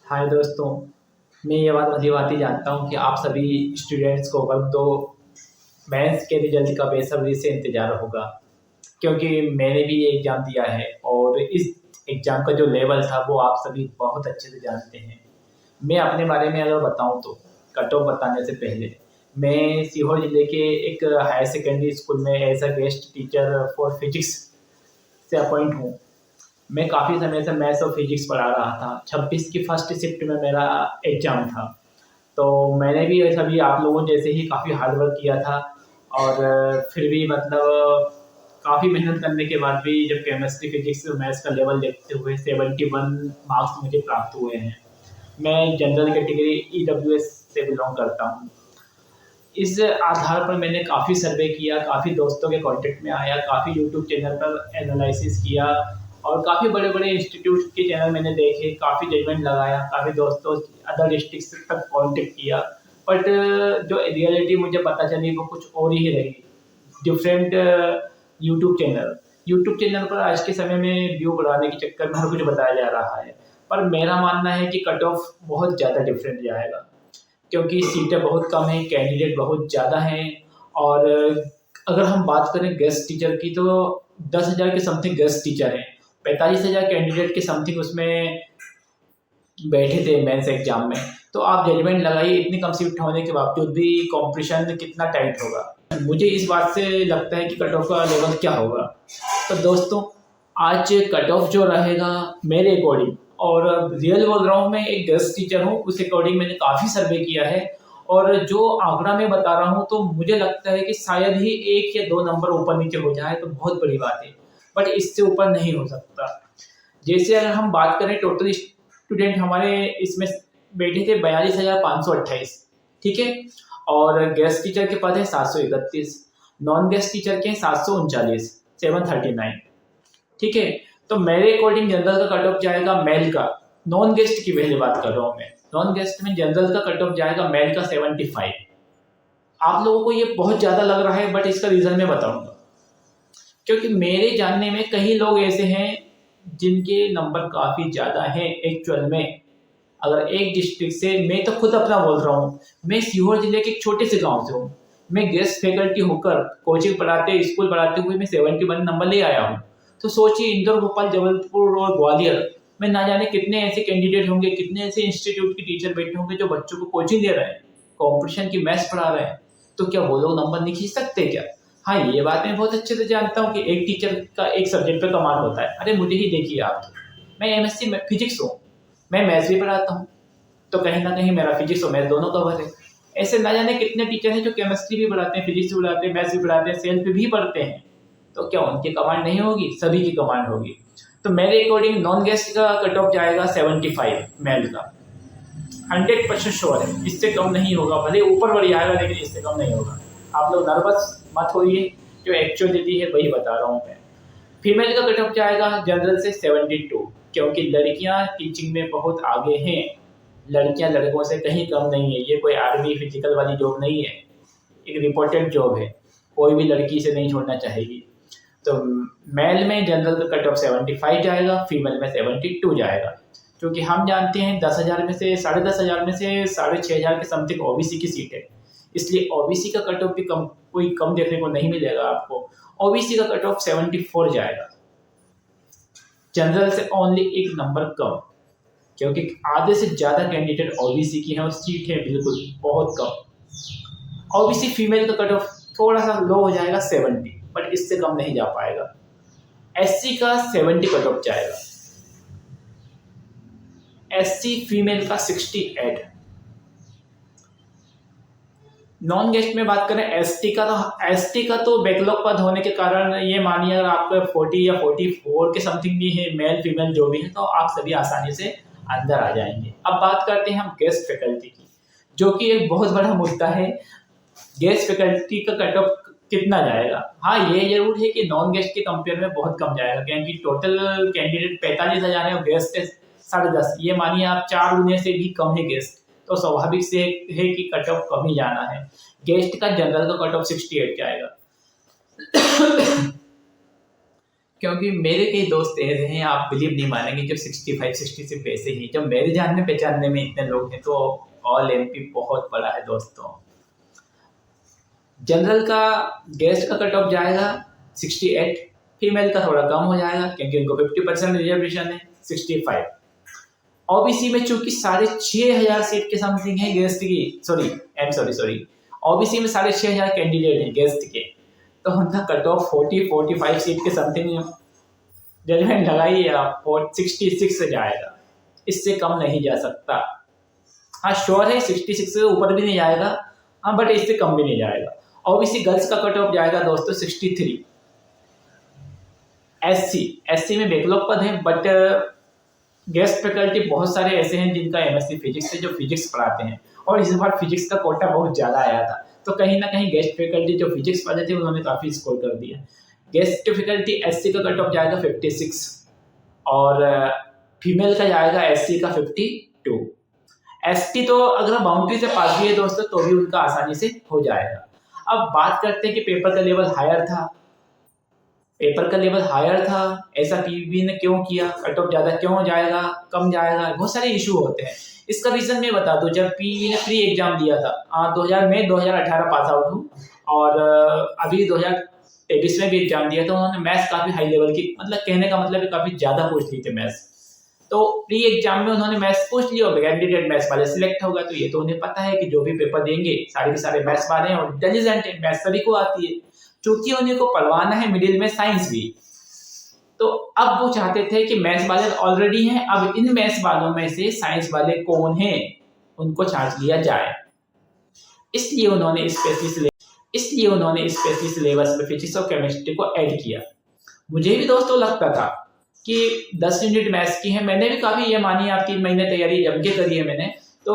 हाय दोस्तों। मैं ये बात भली भांति जानता हूँ कि आप सभी स्टूडेंट्स को वक्त दो मेंस के रिजल्ट का बेसब्री से इंतज़ार होगा, क्योंकि मैंने भी ये एग्ज़ाम दिया है और इस एग्ज़ाम का जो लेवल था वो आप सभी बहुत अच्छे से जानते हैं। मैं अपने बारे में अगर बताऊँ तो कट ऑफ बताने से पहले मैं सीहोर ज़िले के एक हायर सेकेंडरी स्कूल में as a guest teacher for physics से अपॉइंट हूँ। मैं काफ़ी समय से मैथ्स और फिजिक्स पढ़ा रहा था। 26 की फर्स्ट शिफ्ट में मेरा एग्ज़ाम था। तो मैंने भी सभी आप लोगों जैसे ही काफ़ी हार्ड वर्क किया था और फिर भी मतलब काफ़ी मेहनत करने के बाद भी जब केमिस्ट्री फिजिक्स मैथ्स का लेवल देखते हुए 71 मार्क्स मुझे प्राप्त हुए हैं। मैं जनरल कैटेगरी ईडब्ल्यूएस से बिलोंग करता हूँ। इस आधार पर मैंने काफ़ी सर्वे किया, काफ़ी दोस्तों के कॉन्टेक्ट में आया, काफ़ी यूट्यूब चैनल पर एनालिसिस किया और काफ़ी बड़े-बड़े इंस्टीट्यूट के चैनल मैंने देखे, काफ़ी जजमेंट लगाया, काफ़ी दोस्तों अदर डिस्ट्रिक्ट्स तक कॉन्टेक्ट किया। बट जो रियलिटी मुझे पता चली वो कुछ और ही रही। डिफरेंट यूट्यूब चैनल पर आज के समय में व्यू बढ़ाने के चक्कर में हर कुछ बताया जा रहा है। पर मेरा मानना है कि कट ऑफ बहुत ज़्यादा डिफरेंट जाएगा, क्योंकि सीटें बहुत कम हैं, कैंडिडेट बहुत ज़्यादा हैं। और अगर हम बात करें गेस्ट टीचर की तो 10,000 के समथिंग गेस्ट टीचर हैं, 45,000 कैंडिडेट के समथिंग उसमें बैठे थे मेंस एग्जाम में। तो आप जजमेंट लगाइए, इतनी कम सीट होने के बावजूद भी कंपटीशन कितना टाइट होगा। मुझे इस बात से लगता है कि कट ऑफ का लेवल क्या होगा। तो दोस्तों, आज कट ऑफ जो रहेगा मेरे अकॉर्डिंग, और रियल बोल रहा हूँ, मैं एक गेस्ट टीचर हूँ, उस अकॉर्डिंग मैंने काफ़ी सर्वे किया है और जो आंकड़ा मैं बता रहा हूँ तो मुझे लगता है कि शायद ही 1 या 2 नंबर ऊपर नीचे हो जाए तो बहुत बड़ी बात है, बट इससे ऊपर नहीं हो सकता। जैसे अगर हम बात करें टोटल स्टूडेंट हमारे इसमें बैठे थे 42,528, ठीक है। और गेस्ट टीचर के पद है 731, नॉन गेस्ट टीचर के हैं 739, 739, ठीक है। तो मेरे अकॉर्डिंग जनरल का कट ऑफ जाएगा मेल का, नॉन गेस्ट की पहले बात कर रहा हूँ मैं, नॉन गेस्ट में जनरल का कट ऑफ जाएगा मेल का 75। आप लोगों को ये बहुत ज़्यादा लग रहा है, बट इसका रीज़न मैं बताऊंगा। क्योंकि मेरे जानने में कई लोग ऐसे हैं जिनके नंबर काफ़ी ज़्यादा हैं एक्चुअल में। अगर एक डिस्ट्रिक्ट से, मैं तो खुद अपना बोल रहा हूँ, मैं सीहोर जिले के एक छोटे से गांव से हूँ। मैं गेस्ट फैकल्टी होकर कोचिंग पढ़ाते, स्कूल पढ़ाते हुए मैं 71 नंबर ले आया हूँ। तो सोचिए, इंदौर, भोपाल, जबलपुर और ग्वालियर में ना जाने कितने ऐसे कैंडिडेट होंगे, कितने ऐसे इंस्टीट्यूट के टीचर बैठे होंगे जो बच्चों को कोचिंग दे रहे हैं, कॉम्पिटिशन की मैथ्स पढ़ा रहे हैं। तो क्या वो लोग नंबर नहीं खींच सकते क्या? हाँ, ये बात मैं बहुत अच्छे से जानता हूँ कि एक टीचर का एक सब्जेक्ट पे कमाल होता है। अरे मुझे ही देखिए आप, मैं एमएससी फिजिक्स हूँ, मैं मैथ्स भी पढ़ाता हूँ, तो कहीं ना कहीं मेरा फिजिक्स और मैथ्स दोनों कवर है। ऐसे ना जाने कितने टीचर हैं जो केमिस्ट्री भी पढ़ाते हैं, फिजिक्स भी पढ़ाते हैं, मैथ्स भी पढ़ाते हैं, सेल्फ भी पढ़ते हैं। तो क्या उनकी कमांड नहीं होगी? सभी की कमांड होगी। तो मेरे अकॉर्डिंग नॉन गेस्ट का कट ऑफ जाएगा 75 मेल का, 100% श्योर है, इससे कम नहीं होगा। भले ऊपर बढ़ जाएगा लेकिन इससे कम नहीं होगा। आप लोग नर्वस मत होइए, जो एक्चुअलिटी है वही बता रहा हूँ मैं। फीमेल का कट ऑफ जाएगा जनरल से 72, क्योंकि लड़कियां टीचिंग में बहुत आगे हैं। लड़कियां लड़कों से कहीं कम नहीं है। ये कोई आर्मी फिजिकल वाली जॉब नहीं है, एक रिपोर्टेड जॉब है। कोई भी लड़की से नहीं छोड़ना चाहेगी। तो मेल में जनरल का कट ऑफ 75 जाएगा, फीमेल में 72 जाएगा। क्योंकि हम जानते हैं 10,000 में से, 10,500 में से 6,500 के समथिंग ओबीसी की सीट है, इसलिए ओबीसी का कट ऑफ भी कोई कम देखने को नहीं मिलेगा आपको। ओबीसी का कट ऑफ 74 जाएगा, जनरल से ओनली एक नंबर कम, क्योंकि आधे से ज़्यादा कैंडिडेट ओबीसी की हैं और सीट है बिल्कुल बहुत कम। ओबीसी फीमेल का कट ऑफ थोड़ा सा लो हो जाएगा 70, बट इससे कम नहीं जा पाएगा। एससी का 70 कट ऑफ जाएगा, एससी फीमेल का 68। नॉन गेस्ट में बात करें एसटी का तो बैकलॉग पद होने के कारण, ये मानिए अगर आपका 40 या 44 के समथिंग भी है, मेल फीमेल जो भी है, तो आप सभी आसानी से अंदर आ जाएंगे। अब बात करते हैं हम गेस्ट फैकल्टी की, जो कि एक बहुत बड़ा मुद्दा है। गेस्ट फैकल्टी का कट ऑफ कितना जाएगा? हाँ, ये जरूर है कि नॉन गेस्ट के कंपेयर में बहुत कम जाएगा, क्योंकि टोटल कैंडिडेट 45,000 है और गेस्ट है 10.5। ये मानिए आप 4 गुने से भी कम है गेस्ट, तो स्वाभाविक से है कि कट ऑफ कम ही जाना है। गेस्ट का जनरल का कट ऑफ 68 जाएगा, क्योंकि मेरे कई दोस्त ऐसे हैं, आप बिलीव नहीं मानेंगे, जो 65-66 ऐसे ही, जब मेरे जानने पहचानने में इतने लोग हैं, तो ऑल एमपी बहुत बड़ा है दोस्तों। जनरल का गेस्ट का कट ऑफ जाएगा 68, फीमेल का थोड़ा कम हो जाएगा क्योंकि उनको 50% रिजर्वेशन है, 65। ओबीसी में चूंकि 6,500 सीट के समथिंग है गेस्ट की, सॉरी ओबीसी में 6,500 कैंडिडेट हैं गेस्ट के, तो उनका कट ऑफ 40-45 सीट के समथिंग जजमेंट लगाइए आप, 66 से जाएगा, इससे कम नहीं जा सकता। हाँ श्योर है 66 से ऊपर भी नहीं जाएगा, हाँ बट इससे कम भी नहीं जाएगा। ओबीसी गर्ल्स का कट ऑफ जाएगा दोस्तों 63। एससी में बैकलॉग पद है, बट गेस्ट फैकल्टी बहुत सारे ऐसे हैं जिनका एमएससी फिजिक्स है, जो फिजिक्स पढ़ाते हैं, और इस बार फिजिक्स का कोटा बहुत ज़्यादा आया था, तो कहीं ना कहीं गेस्ट फैकल्टी जो फिजिक्स पढ़े थे उन्होंने काफ़ी स्कोर कर दिया। गेस्ट फैकल्टी एससी का कट ऑफ जाएगा 56, और फीमेल का जाएगा एससी का 52। एसटी तो अगर बाउंड्री से पास भी है दोस्तों तो भी उनका आसानी से हो जाएगा। अब बात करते हैं कि पेपर का लेवल हायर था, ऐसा पीवी ने क्यों किया, कट ऑफ ज़्यादा क्यों जाएगा, कम जाएगा, बहुत सारे इशू होते हैं। इसका रीज़न मैं बता दूं, जब पीवी ने प्री एग्जाम दिया था 2018 पास आउट हूँ, और अभी 2023 में भी एग्जाम दिया था, उन्होंने मैथ्स काफ़ी हाई लेवल की, मतलब कहने का मतलब काफ़ी ज़्यादा पूछ ली थे मैथ्स, तो प्री एग्जाम में उन्होंने मैथ्स पूछ लिया और कैंडिडेट मैथ्स वाले सिलेक्ट होगा, तो ये तो उन्हें पता है कि जो भी पेपर देंगे सारे के सारे मैथ्स वाले हैं और इंटेलिजेंट है, मैथ्स सभी को आती है, चूंकि उन्हें को पढ़वाना है मिडिल में साइंस भी, तो अब वो चाहते थे कि मैथ्स वाले ऑलरेडी हैं, अब इन मैथ्स वालों में से साइंस वाले कौन हैं उनको छांट लिया जाए, इसलिए उन्होंने स्पेशली सिलेबस में फिजिक्स और केमिस्ट्री को ऐड किया। मुझे भी दोस्तों लगता था कि 10 यूनिट मैथ्स की है, मैंने भी काफ़ी ये मानी, आप 3 महीने तैयारी जम के करी है मैंने, तो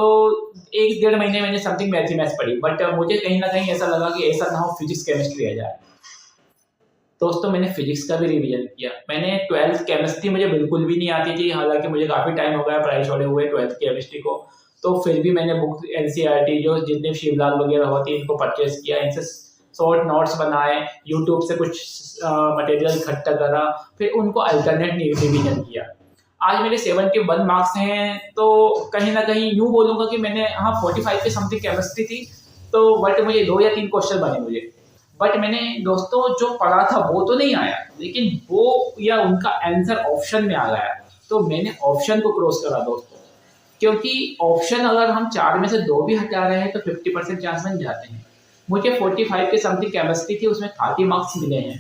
1-1.5 महीने मैंने समथिंग मैथ्स पढ़ी, बट मुझे कहीं ना कहीं ऐसा लगा कि ऐसा ना हो फिजिक्स केमिस्ट्री आ जाए। दोस्तों मैंने फिजिक्स का भी रिवीजन किया, मैंने 12th केमिस्ट्री मुझे बिल्कुल भी नहीं आती थी, हालांकि मुझे काफ़ी टाइम हो गया पढ़ाई छोड़े हुए 12th केमिस्ट्री को, तो फिर भी मैंने बुक एनसीईआरटी जो जितने शिवलाल वगैरह होती है इनको परचेज किया, इनसे शॉर्ट नोट्स बनाए, यूट्यूब से कुछ मटेरियल इकट्ठा करा, फिर उनको अल्टरनेट रिवीजन किया। आज मेरे 71 मार्क्स हैं, तो कहीं ना कहीं यूँ बोलूँगा कि मैंने 45 के समथिंग केमिस्ट्री थी, तो बट मुझे 2 या 3 क्वेश्चन बने मुझे, बट मैंने दोस्तों जो पढ़ा था वो तो नहीं आया, लेकिन वो या उनका आंसर ऑप्शन में आ गया, तो मैंने ऑप्शन को क्रॉस करा दोस्तों, क्योंकि ऑप्शन अगर हम 4 में से 2 भी हटा रहे हैं तो 50% चांस बन जाते हैं। मुझे 45 के समथिंग केमिस्ट्री थी, उसमें 30 मार्क्स मिले हैं।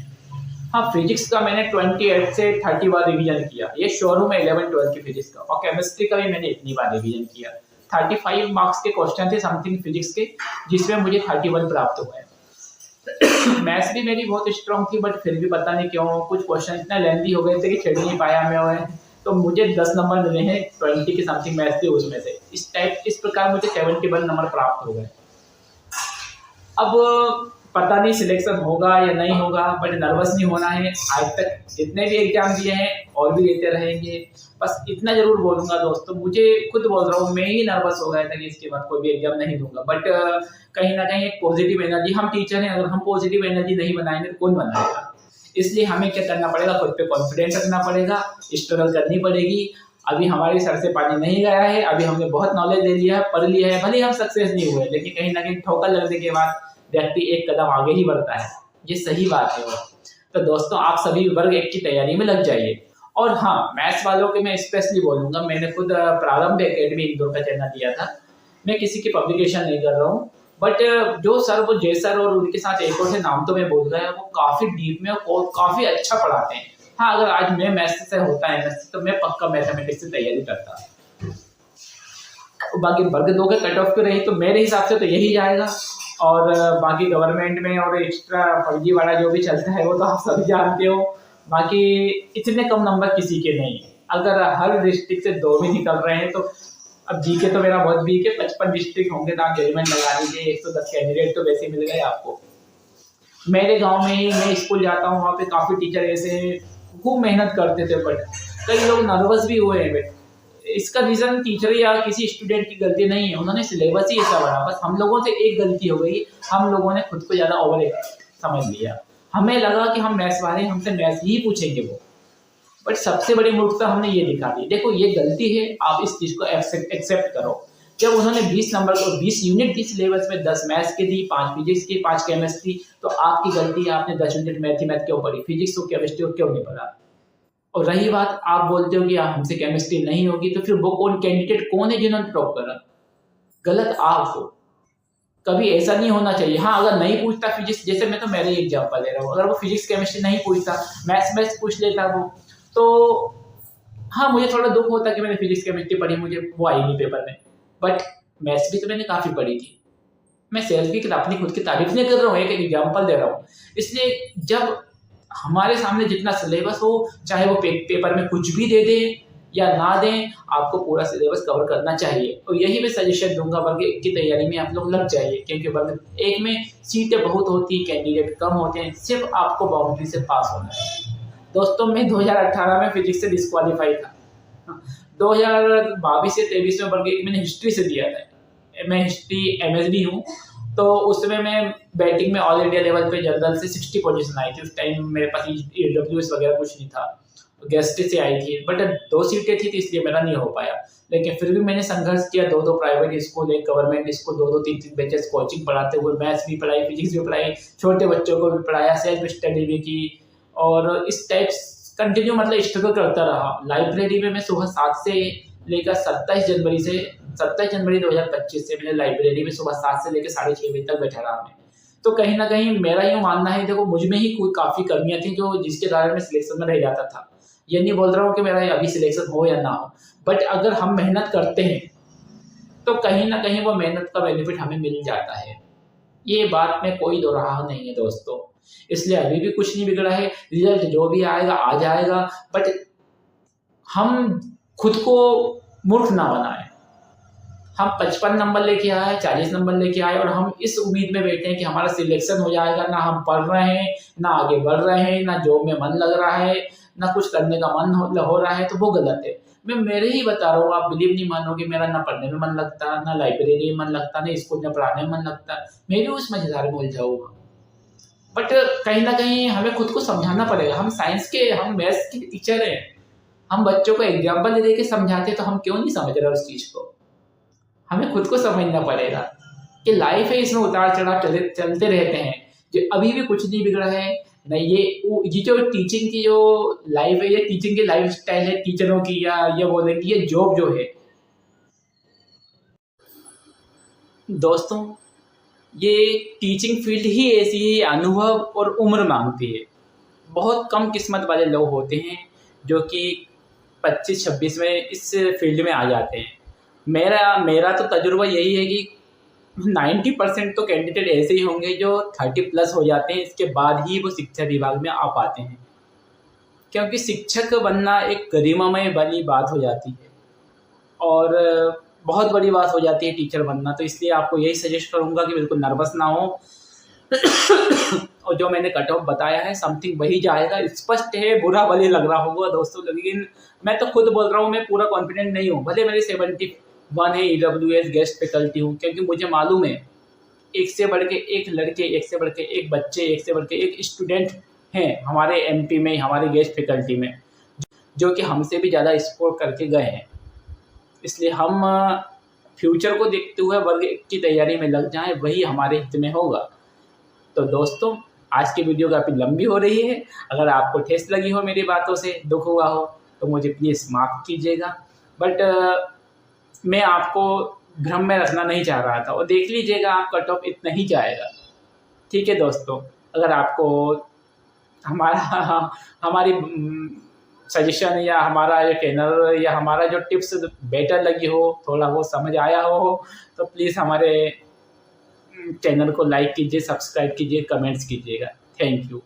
हाँ फिजिक्स का मैंने 28 से 30 बार रिवीजन किया, ये श्योर हूँ मैं 11-12 की फिजिक्स का, और केमिस्ट्री का भी मैंने इतनी बार रिवीजन किया। 35 मार्क्स के क्वेश्चन थे समथिंग फिजिक्स के, जिसमें मुझे 31 प्राप्त हुए। मैथ्स भी मेरी बहुत स्ट्रांग थी, बट फिर भी पता नहीं क्यों कुछ क्वेश्चन इतना लेंथी हो गए थे कि छेड़ नहीं पाया मैं, तो मुझे 10 नंबर मिले हैं 20 के समथिंग मैथ्स थे उसमें से, इस प्रकार मुझे 71 नंबर प्राप्त हो गए। अब पता नहीं सिलेक्शन होगा या नहीं होगा, बट नर्वस नहीं होना है। आज तक जितने भी एग्जाम दिए हैं और भी देते रहेंगे, बस इतना जरूर बोलूँगा दोस्तों, मुझे खुद बोल रहा हूँ, मैं ही नर्वस हो गया था कि इसके बाद कोई भी एग्जाम नहीं दूंगा, बट कहीं ना कहीं एक पॉजिटिव एनर्जी, हम टीचर हैं, अगर हम पॉजिटिव एनर्जी नहीं बनाएंगे तो कौन बनाएगा, इसलिए हमें क्या करना पड़ेगा, खुद पे कॉन्फिडेंस रखना पड़ेगा, स्ट्रगल करनी पड़ेगी। अभी हमारे सर से पानी नहीं गया है, अभी हमने बहुत नॉलेज ले लिया है, पढ़ लिया है, भले हम सक्सेस नहीं हुए, लेकिन कहीं ना कहीं ठोकर लगने के बाद व्यक्ति एक कदम आगे ही बढ़ता है, ये सही बात है। तो दोस्तों आप सभी वर्ग 1 की तैयारी में लग जाइए। और हाँ मैथ्स वालों के मैं स्पेशली बोलूँगा, मैंने खुद प्रारंभ एकेडमी इंदौर का चैनल दिया था, मैं किसी की पब्लिकेशन नहीं कर रहा हूँ, बट जो सर वो जय सर और उनके साथ एक और से नाम तो मैं बोल रहा है, वो काफ़ी डीप में और काफ़ी अच्छा पढ़ाते हैं। हाँ अगर आज मैं मैथ्स से होता है तो मैं पक्का मैथमेटिक्स से तैयारी करता। बाकी वर्ग 2 के कट ऑफ पे रही तो मेरे हिसाब से तो यही जाएगा, और बाकी गवर्नमेंट में और एक्स्ट्रा फर्जी वाला जो भी चलता है वो तो आप सभी जानते हो। बाकी इतने कम नंबर किसी के नहीं है, अगर हर डिस्ट्रिक्ट से 2 भी निकल रहे हैं तो अब जीके तो मेरा बहुत वीक है, 55 डिस्ट्रिक्ट होंगे तो आप जजमेंट लगा लीजिए, 110 कैंडिडेट तो वैसे मिल गए आपको। मेरे गांव में ही मैं स्कूल जाता हूँ, वहाँ पे काफ़ी टीचर ऐसे खूब मेहनत करते थे, बट कई लोग नर्वस भी हुए हैं। इसका रीज़न टीचर या किसी स्टूडेंट की गलती नहीं है, उन्होंने सिलेबस ही ऐसा बना, बस हम लोगों से एक गलती हो गई, हम लोगों ने खुद को ज़्यादा ओवर समझ लिया। हमें लगा कि हम मैथ्स वाले हैं, हमसे मैथ्स ही पूछेंगे वो, बट सबसे बड़ी मूर्खता हमने ये दिखा दी। देखो ये गलती है, आप इस चीज़ को एक्सेप्ट करो। जब उन्होंने 20 नंबर को 20 यूनिट दी सिलेबस में, 10 मैथ्स के दी, 5 फिजिक्स की, 5 केमिस्ट्री, तो आपकी गलती है, आपने 10 यूनिट मैथ क्यों पढ़ी, फिजिक्स और केमिस्ट्री को क्यों नहीं पढ़ा। और रही बात, आप बोलते हो कि हमसे केमिस्ट्री नहीं होगी, तो फिर वो कैंडिडेट कौन है जिन्होंने टॉप करा? गलत आप हो। कभी ऐसा नहीं होना चाहिए। हाँ, अगर नहीं पूछता फिजिक्स, जैसे मैं तो मेरे एग्जांपल ले रहा हूँ, अगर वो फिजिक्स केमिस्ट्री नहीं पूछता, मैथ्स पूछ लेता वो, तो हाँ मुझे थोड़ा दुख होता कि मैंने फिजिक्स केमिस्ट्री पढ़ी, मुझे वो आई नहीं पेपर में, बट मैथ्स भी तो मैंने काफ़ी पढ़ी थी। मैं सेल्फ की अपनी खुद की तारीफ नहीं कर रहा हूँ, एक एग्जाम्पल दे रहा हूँ। इसलिए जब हमारे सामने जितना सिलेबस हो, चाहे वो पेपर में कुछ भी दे दे या ना दें, आपको पूरा सिलेबस कवर करना चाहिए। और यही मैं सजेशन दूंगा, वर्ग 1 की तैयारी में आप लोग लग जाइए, क्योंकि वर्ग 1 में सीटें बहुत होती, कैंडिडेट कम होते हैं, सिर्फ आपको बाउंड्री से पास होना है। दोस्तों मैं 2018 में फिजिक्स से डिस्क्वालीफाई था, 2022 से 23 में वर्ग 1 मैंने हिस्ट्री से दिया था। मैं हिस्ट्री MSB हूँ, तो उस समय मैं बैटिंग में ऑल इंडिया लेवल पे जनरल से 60 पोजीशन आई थी। उस टाइम मेरे पास EWS वगैरह कुछ नहीं था, गेस्ट से आई थी, बट 2 सीटें थी तो इसलिए मेरा नहीं हो पाया। लेकिन फिर भी मैंने संघर्ष किया, 2 प्राइवेट स्कूल, एक गवर्नमेंट स्कूल, 2-3 बैचेस कोचिंग पढ़ाते हुए मैथ्स भी पढ़ाई, फिजिक्स भी पढ़ाई, छोटे बच्चों को भी पढ़ाया, सेल्फ स्टडी भी की, और इस टाइप कंटिन्यू मतलब स्ट्रगल करता रहा। लाइब्रेरी में मैं सुबह 7 से लेकर 27 जनवरी 2025 से मैंने लाइब्रेरी में सुबह 7 से लेकर 6:30 बजे तक बैठा रहा मैं। तो कहीं ना कहीं मेरा यूँ मानना है, देखो मुझ में ही कोई काफ़ी कमियां थी जो जिसके कारण मैं सिलेक्शन में रह जाता था। ये नहीं बोल रहा हूँ कि मेरा अभी सिलेक्शन हो या ना हो, बट अगर हम मेहनत करते हैं तो कहीं ना कहीं वो मेहनत का बेनिफिट हमें मिल जाता है। ये बात में कोई दो रहा नहीं है दोस्तों। इसलिए अभी भी कुछ नहीं बिगड़ा है, रिजल्ट जो भी आएगा आ जाएगा, बट हम खुद को मूर्ख ना बनाएं। हम 55 नंबर लेके आए, 40 नंबर लेके आए, और हम इस उम्मीद में बैठे हैं कि हमारा सिलेक्शन हो जाएगा। ना हम पढ़ रहे हैं, ना आगे बढ़ रहे हैं, ना जॉब में मन लग रहा है, ना कुछ करने का मन हो रहा है, तो वो गलत है। मैं मेरे ही बता रहा हूँ, आप बिलीव नहीं मानोगे, मेरा ना पढ़ने में मन लगता, ना लाइब्रेरी में मन लगता, ना स्कूल में पढ़ाने में मन लगता, मैं भी उस मजेदार में उलझाऊंगा। बट कहीं ना कहीं हमें खुद को समझाना पड़ेगा। हम साइंस के, हम मैथ्स के टीचर हैं, हम बच्चों को एग्जाम्पल दे के समझाते, तो हम क्यों नहीं समझ रहे उस चीज़ को। हमें खुद को समझना पड़ेगा कि लाइफ है, इसमें उतार चढ़ाव चलते रहते हैं। जो अभी भी कुछ नहीं बिगड़ा है नहीं। ये जो टीचिंग की जो लाइफ है, ये टीचिंग की लाइफ स्टाइल है टीचरों की, या ये बोले कि ये जॉब जो है दोस्तों, ये टीचिंग फील्ड ही ऐसी है, अनुभव और उम्र मांगती है। बहुत कम किस्मत वाले लोग होते हैं जो कि 25-26 में इस फील्ड में आ जाते हैं। मेरा तो तजुर्बा यही है कि 90% तो कैंडिडेट ऐसे ही होंगे जो 30+ हो जाते हैं, इसके बाद ही वो शिक्षा विभाग में आ पाते हैं। क्योंकि शिक्षक बनना एक गरिमामय वाली बात हो जाती है, और बहुत बड़ी बात हो जाती है टीचर बनना। तो इसलिए आपको यही सजेस्ट करूँगा कि बिल्कुल नर्वस ना हो, और जो मैंने कट ऑफ बताया है समथिंग वही जाएगा। स्पष्ट है, बुरा भले लग रहा होगा दोस्तों, लेकिन मैं तो खुद बोल रहा हूँ, मैं पूरा कॉन्फिडेंट नहीं हूँ। भले मेरी 71 है, EWS गेस्ट फैकल्टी हूँ, क्योंकि मुझे मालूम है एक से बढ़ के एक लड़के, एक से बढ़ के एक बच्चे, एक से बढ़ के एक स्टूडेंट हैं हमारे MP में, हमारे गेस्ट फैकल्टी में, जो कि हमसे भी ज़्यादा स्कोर करके गए हैं। इसलिए हम फ्यूचर को देखते हुए वर्ग 1 की तैयारी में लग जाएं, वही हमारे हित में होगा। तो दोस्तों आज की वीडियो काफ़ी लंबी हो रही है, अगर आपको ठेस लगी हो मेरी बातों से, दुख हुआ हो, तो मुझे प्लीज़ माफ़ कीजिएगा। बट मैं आपको भ्रम में रखना नहीं चाह रहा था, और देख लीजिएगा आप कट ऑफ इतना ही जाएगा। ठीक है दोस्तों, अगर आपको हमारी सजेशन या हमारा जो ट्रेनर या हमारा जो टिप्स बेटर लगी हो, थोड़ा वो समझ आया हो, तो प्लीज़ हमारे चैनल को लाइक कीजिए, सब्सक्राइब कीजिए, कमेंट्स कीजिएगा। Thank you.